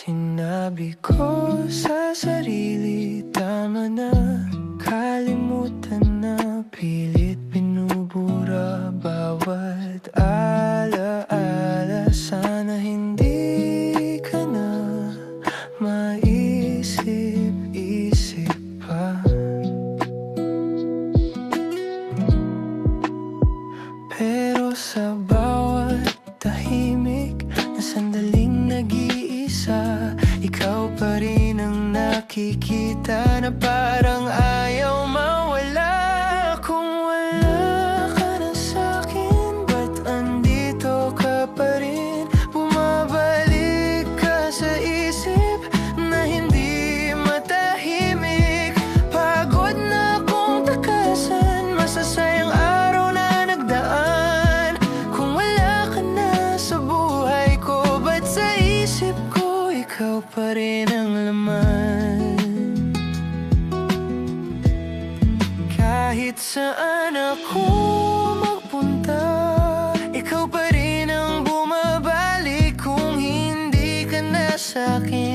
Sinabi ko sa sarili, tama na. Kalimutan na, pilit binubura bawat alaala. Sana hindi ka na maisip-isip pa. Pero sa bawat tahimik na sandaling nag-iisa, ikaw pa rin ang nakikita na parang ayaw mawala. Kung wala ka na sa'kin, ba't andito ka pa rin? Bumabalik ka sa isip na hindi matahimik. Pagod na akong takasan, masasayang araw na nagdaan. Kung wala ka na sa buhay ko, ba't sa isip ko ikaw pa rin ang laman? Kahit saan ako magpunta, ikaw pa rin ang bumabalik. Kung hindi ka na sa'kin,